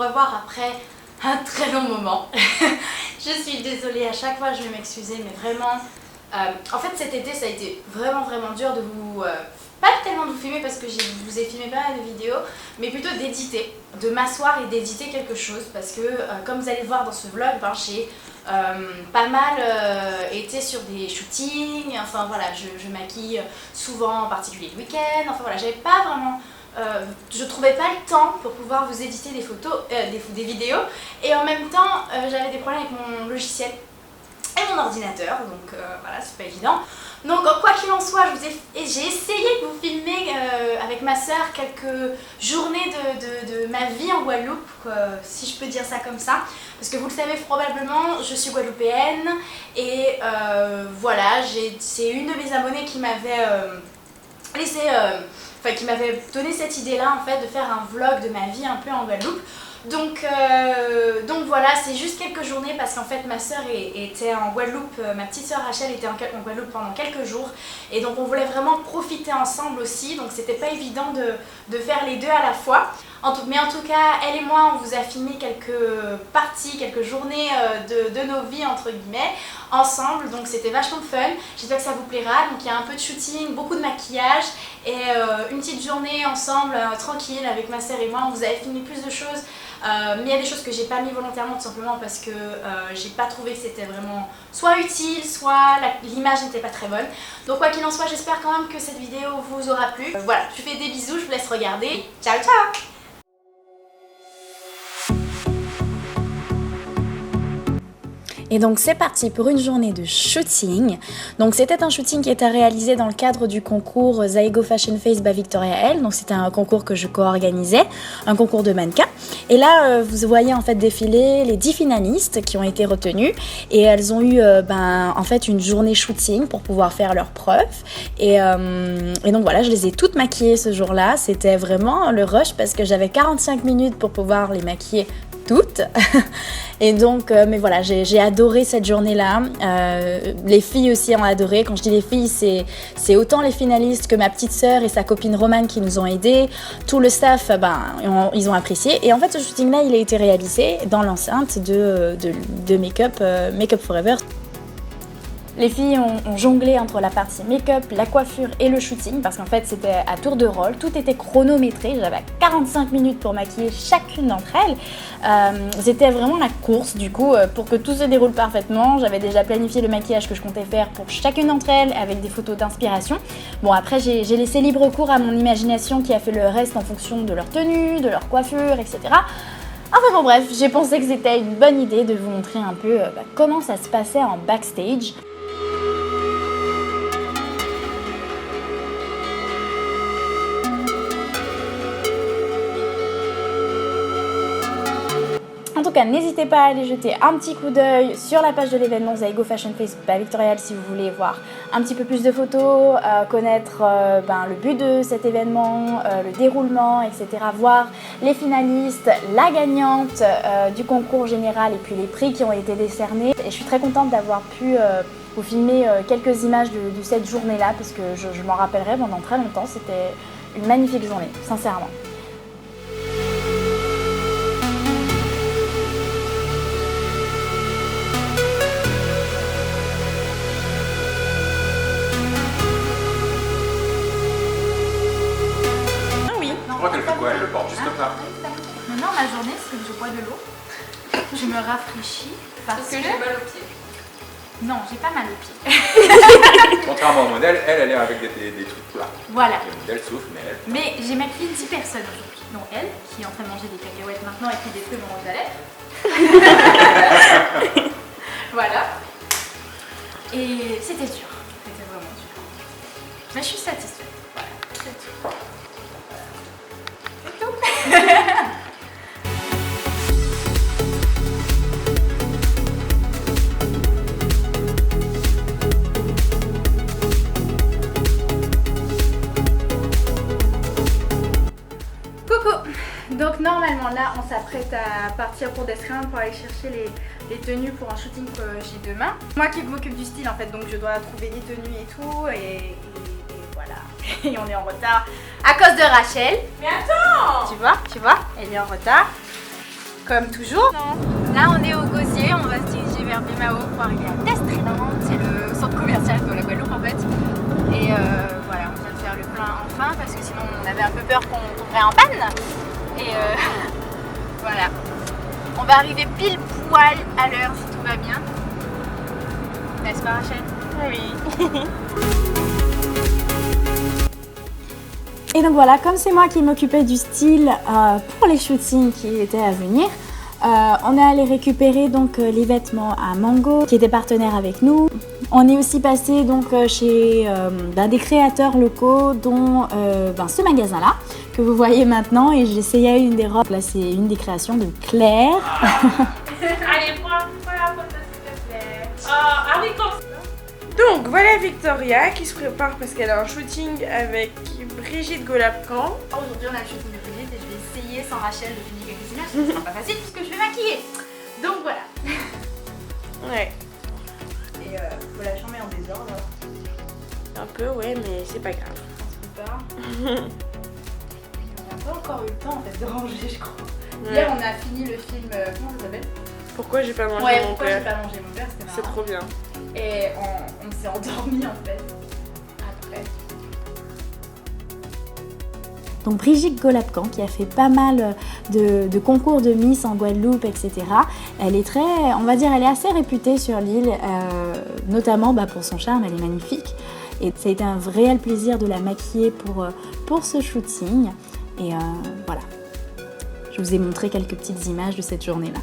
revoir après un très long moment. Je suis désolée, à chaque fois je vais m'excuser, mais vraiment, en fait cet été ça a été vraiment dur de vous, pas tellement de vous filmer parce que je vous ai filmé pas mal de vidéos, mais plutôt d'éditer, de m'asseoir et d'éditer quelque chose parce que comme vous allez le voir dans ce vlog, ben, j'ai pas mal été sur des shootings, enfin voilà, je maquille souvent, en particulier le week-end, enfin voilà, j'avais pas vraiment... je trouvais pas le temps pour pouvoir vous éditer des photos, des vidéos, et en même temps j'avais des problèmes avec mon logiciel et mon ordinateur, donc voilà, c'est pas évident. Donc quoi qu'il en soit, j'ai essayé de vous filmer avec ma soeur quelques journées de ma vie en Guadeloupe, si je peux dire ça comme ça, parce que vous le savez probablement, je suis guadeloupéenne, et voilà, c'est une de mes abonnées qui m'avait laissé... Enfin, qui m'avait donné cette idée-là en fait de faire un vlog de ma vie un peu en Guadeloupe. Donc voilà, c'est juste quelques journées parce qu'en fait ma soeur était en Guadeloupe, ma petite soeur Rachel était en Guadeloupe pendant quelques jours, et donc on voulait vraiment profiter ensemble aussi, donc c'était pas évident de faire les deux à la fois. Mais en tout cas, elle et moi, on vous a filmé quelques parties, quelques journées de nos vies entre guillemets ensemble, donc c'était vachement fun. J'espère que ça vous plaira. Donc il y a un peu de shooting, beaucoup de maquillage et une petite journée ensemble tranquille avec ma soeur et moi. On vous avait filmé plus de choses, mais il y a des choses que j'ai pas mis volontairement tout simplement parce que j'ai pas trouvé que c'était vraiment soit utile, soit l'image n'était pas très bonne. Donc quoi qu'il en soit, j'espère quand même que cette vidéo vous aura plu. Voilà, je vous fais des bisous, je vous laisse regarder. Ciao ciao. Et donc c'est parti pour une journée de shooting. Donc c'était un shooting qui était réalisé dans le cadre du concours Zaigo Fashion Face by Victoria Elle. Donc c'était un concours que je co-organisais, un concours de mannequins. Et là vous voyez en fait défiler les 10 finalistes qui ont été retenus. Et elles ont eu en fait une journée shooting pour pouvoir faire leurs preuves. Et donc voilà, je les ai toutes maquillées ce jour-là. C'était vraiment le rush parce que j'avais 45 minutes pour pouvoir les maquiller toutes. Et donc, mais voilà, j'ai adoré cette journée-là. Les filles aussi ont adoré. Quand je dis les filles, c'est autant les finalistes que ma petite sœur et sa copine Romane qui nous ont aidés. Tout le staff, ils ont apprécié. Et en fait, ce shooting-là, il a été réalisé dans l'enceinte de Make Up Forever. Les filles ont jonglé entre la partie make-up, la coiffure et le shooting parce qu'en fait c'était à tour de rôle, tout était chronométré, j'avais 45 minutes pour maquiller chacune d'entre elles. C'était vraiment la course du coup pour que tout se déroule parfaitement. J'avais déjà planifié le maquillage que je comptais faire pour chacune d'entre elles avec des photos d'inspiration. Bon après j'ai laissé libre cours à mon imagination qui a fait le reste en fonction de leur tenue, de leur coiffure, etc. Enfin bon bref, j'ai pensé que c'était une bonne idée de vous montrer un peu comment ça se passait en backstage. En tout cas, n'hésitez pas à aller jeter un petit coup d'œil sur la page de l'événement Zaigo Fashion Face by Victoria Elle si vous voulez voir un petit peu plus de photos, connaître le but de cet événement, le déroulement, etc. Voir les finalistes, la gagnante du concours général et puis les prix qui ont été décernés. Et je suis très contente d'avoir pu vous filmer quelques images de cette journée-là parce que je m'en rappellerai pendant très longtemps. C'était une magnifique journée, sincèrement. Je crois qu'elle fait quoi? Elle le porte juste comme ça. Maintenant, ma journée, c'est que je bois de l'eau, je me rafraîchis parce que j'ai mal aux pieds. Non, j'ai pas mal aux pieds. Contrairement au modèle, elle est avec des trucs plats. Voilà. Le modèle souffle, mais elle... Mais j'ai maquillé 10 personnes aujourd'hui, dont elle, qui est en train de manger des cacahuètes maintenant et qui détruit mon rouge à lèvres. Voilà. Et c'était dur, c'était vraiment dur. Mais je suis satisfaite. Voilà, c'est tout. C'est tout. Donc normalement là on s'apprête à partir pour Descrin pour aller chercher les tenues pour un shooting que j'ai demain. Moi qui m'occupe du style en fait, donc je dois trouver les tenues et tout et voilà. Et on est en retard à cause de Rachel. Mais attends! Tu vois, elle est en retard. comme toujours. Là on est au Gosier, on va se diriger vers Bimao pour arriver à Testrinant, c'est le centre commercial de la Guadeloupe en fait. Et voilà, on vient de faire le plein enfin parce que sinon on avait un peu peur qu'on tomberait en panne. Et voilà, on va arriver pile poil à l'heure si tout va bien. N'est-ce pas Rachel? Oui. Et donc voilà, comme c'est moi qui m'occupais du style pour les shootings qui étaient à venir, on est allé récupérer donc les vêtements à Mango qui était partenaire avec nous. On est aussi passé donc chez des créateurs locaux dont ce magasin-là que vous voyez maintenant, et j'ai essayé une des robes. Là c'est une des créations de Claire. Allez, prends la photo s'il te plaît. Ah oui, comme ça. Donc voilà Victoria qui se prépare parce qu'elle a un shooting avec Brigitte Golapcan. Aujourd'hui on a le shooting de Brigitte et je vais essayer sans Rachel de finir quelques images, ce sera pas facile puisque je vais maquiller. Donc voilà. Ouais. Et voilà, j'en mets en désordre. Un peu ouais, mais c'est pas grave. On se prépare. On n'a pas encore eu le temps en fait de ranger je crois. Ouais. Hier on a fini le film, comment ça s'appelle? Pourquoi j'ai pas mangé mon pourquoi j'ai père? pas mangé mon père, c'était marrant. C'est trop bien. Et on s'est endormi en fait. Après. Donc Brigitte Golapcan qui a fait pas mal de concours de Miss en Guadeloupe, etc. Elle est très, on va dire, elle est assez réputée sur l'île, notamment pour son charme, elle est magnifique. Et ça a été un réel plaisir de la maquiller pour ce shooting. Et voilà, je vous ai montré quelques petites images de cette journée-là.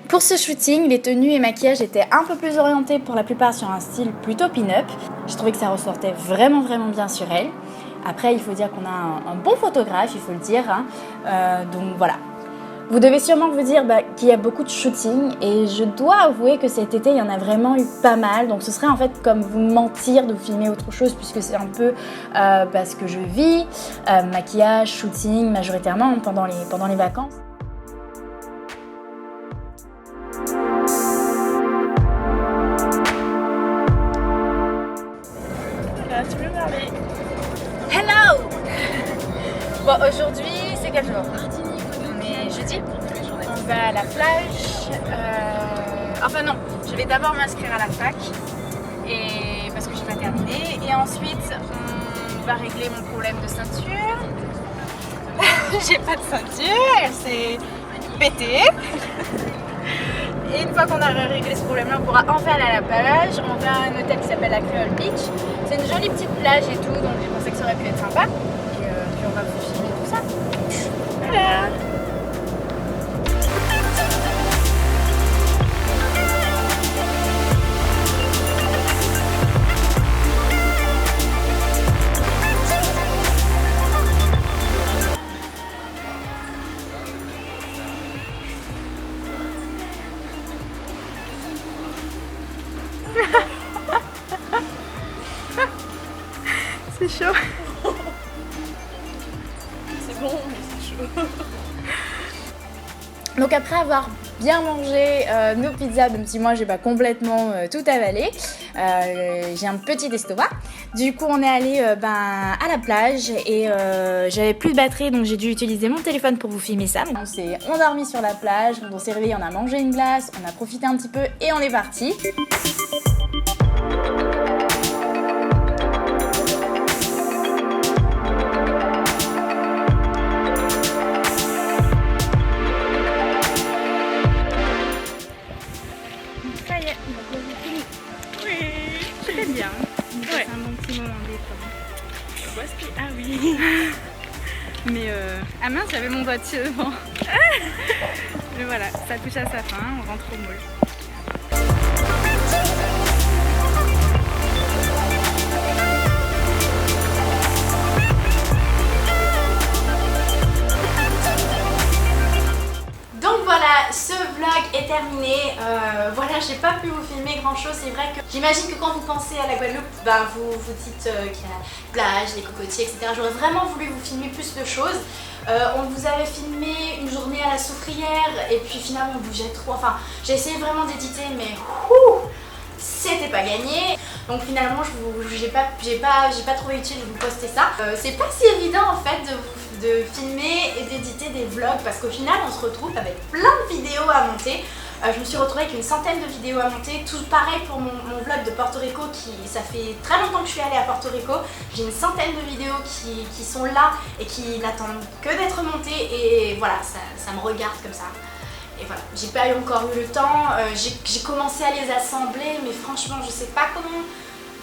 Pour ce shooting, les tenues et maquillages étaient un peu plus orientés pour la plupart sur un style plutôt pin-up. J'ai trouvé que ça ressortait vraiment bien sur elle. Après, il faut dire qu'on a un bon photographe, il faut le dire. Donc voilà. Vous devez sûrement vous dire qu'il y a beaucoup de shootings et je dois avouer que cet été, il y en a vraiment eu pas mal. Donc ce serait en fait comme vous mentir de filmer autre chose puisque c'est un peu parce que je vis. Maquillage, shooting majoritairement pendant les vacances. Tu peux parler. Hello. Bon, aujourd'hui, c'est quel jour? On est jeudi. On va à la plage. Enfin non, je vais d'abord m'inscrire à la fac parce que j'ai pas terminé. Et ensuite, on va régler mon problème de ceinture. J'ai pas de ceinture, elle s'est pétée. Et une fois qu'on a réglé ce problème-là, on pourra enfin aller à la plage. On va à un hôtel qui s'appelle la Creole Beach. C'est une jolie petite plage et tout, donc j'ai pensé que ça aurait pu être sympa. Et puis on va vous filmer tout ça. Voilà. C'est chaud. C'est bon, mais c'est chaud. Donc après avoir bien mangé nos pizzas, même si moi j'ai pas complètement tout avalé, j'ai un petit estomac. Du coup on est allé à la plage et j'avais plus de batterie donc j'ai dû utiliser mon téléphone pour vous filmer ça. On s'est endormi sur la plage, quand on s'est réveillé on a mangé une glace, on a profité un petit peu et on est parti. Bien. Ouais. C'est un bon petit moment détente. Ah oui. Mais ah mince, j'avais mon doigtier devant. Mais voilà, ça touche à sa fin, on rentre au moule. Donc voilà, ce vlog est terminé. voilà, j'ai pas pu vous filmer grand chose. C'est vrai que j'imagine que quand vous pensez à la Guadeloupe, ben, vous vous dites qu'il y a la plage, les cocotiers, etc. J'aurais vraiment voulu vous filmer plus de choses. On vous avait filmé une journée à la soufrière et puis finalement on bougeait trop. Enfin, j'ai essayé vraiment d'éditer, mais c'était pas gagné. Donc finalement, j'ai pas trouvé utile de vous poster ça. C'est pas si évident en fait de filmer et d'éditer des vlogs parce qu'au final, on se retrouve avec plein de vidéos à monter. Je me suis retrouvée avec une centaine de vidéos à monter, tout pareil pour mon vlog de Porto Rico ça fait très longtemps que je suis allée à Porto Rico. J'ai une centaine de vidéos qui sont là et qui n'attendent que d'être montées et voilà, ça me regarde comme ça. Et voilà, j'ai pas encore eu le temps, j'ai commencé à les assembler mais franchement je sais pas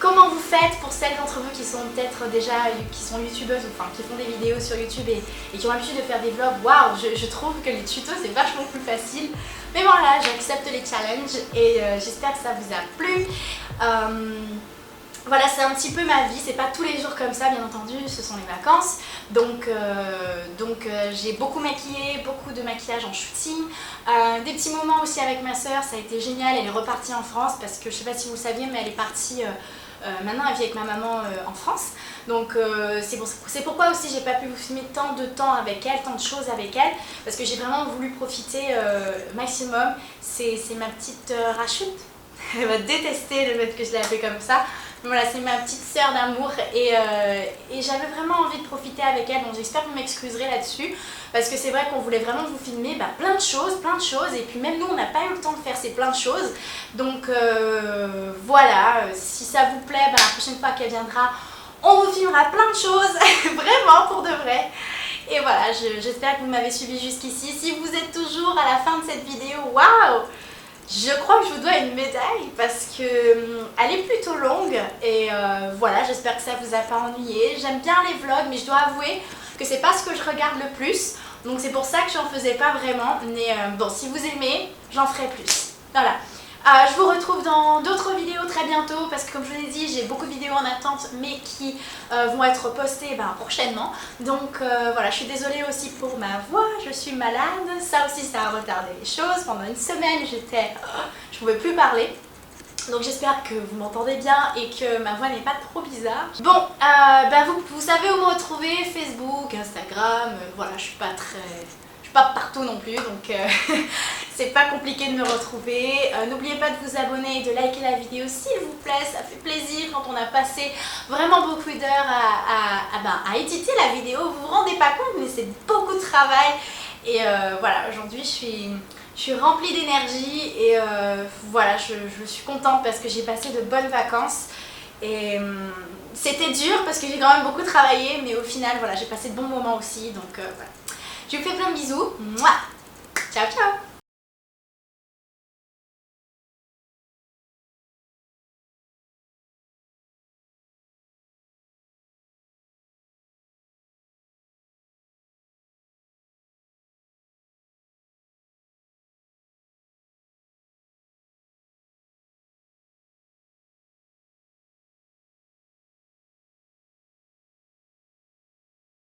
comment vous faites pour celles d'entre vous qui sont peut-être déjà qui sont youtubeuses ou enfin qui font des vidéos sur YouTube et qui ont l'habitude de faire des vlogs. Waouh, je trouve que les tutos c'est vachement plus facile. Mais voilà, j'accepte les challenges et j'espère que ça vous a plu. Voilà, c'est un petit peu ma vie, c'est pas tous les jours comme ça bien entendu, ce sont les vacances. Donc j'ai beaucoup maquillé, beaucoup de maquillage en shooting. Des petits moments aussi avec ma soeur, ça a été génial, elle est repartie en France parce que je sais pas si vous le saviez mais elle est partie, maintenant elle vit avec ma maman en France. Donc c'est pourquoi aussi j'ai pas pu vous filmer tant de temps avec elle, tant de choses avec elle. Parce que j'ai vraiment voulu profiter maximum. C'est ma petite Rachut. Elle va détester le fait que je l'ai appelée comme ça. Voilà, c'est ma petite sœur d'amour et j'avais vraiment envie de profiter avec elle, donc j'espère que vous m'excuserez là-dessus parce que c'est vrai qu'on voulait vraiment vous filmer plein de choses et puis même nous on n'a pas eu le temps de faire ces plein de choses. Donc voilà, si ça vous plaît, la prochaine fois qu'elle viendra, on vous filmera plein de choses, vraiment pour de vrai. Et voilà, j'espère que vous m'avez suivi jusqu'ici. Si vous êtes toujours à la fin de cette vidéo, waouh! Je crois que je vous dois une médaille parce que elle est plutôt longue et voilà, j'espère que ça vous a pas ennuyé. J'aime bien les vlogs mais je dois avouer que c'est pas ce que je regarde le plus. Donc c'est pour ça que j'en faisais pas vraiment. Mais bon, si vous aimez, j'en ferai plus. Voilà. Je vous retrouve dans d'autres vidéos très bientôt parce que comme je vous l'ai dit, j'ai beaucoup de vidéos en attente mais qui vont être postées prochainement. Donc voilà, je suis désolée aussi pour ma voix, je suis malade. Ça aussi, ça a retardé les choses. Pendant une semaine, je pouvais plus parler. Donc j'espère que vous m'entendez bien et que ma voix n'est pas trop bizarre. Bon, vous savez où me retrouver, Facebook, Instagram, voilà, je suis pas partout non plus, donc c'est pas compliqué de me retrouver. N'oubliez pas de vous abonner et de liker la vidéo s'il vous plaît, ça fait plaisir quand on a passé vraiment beaucoup d'heures à éditer la vidéo. Vous vous rendez pas compte mais c'est beaucoup de travail et voilà, aujourd'hui je suis remplie d'énergie et voilà, je suis contente parce que j'ai passé de bonnes vacances et c'était dur parce que j'ai quand même beaucoup travaillé mais au final voilà, j'ai passé de bons moments aussi, donc voilà. Je vous fais plein de bisous. Mouah. Ciao ciao.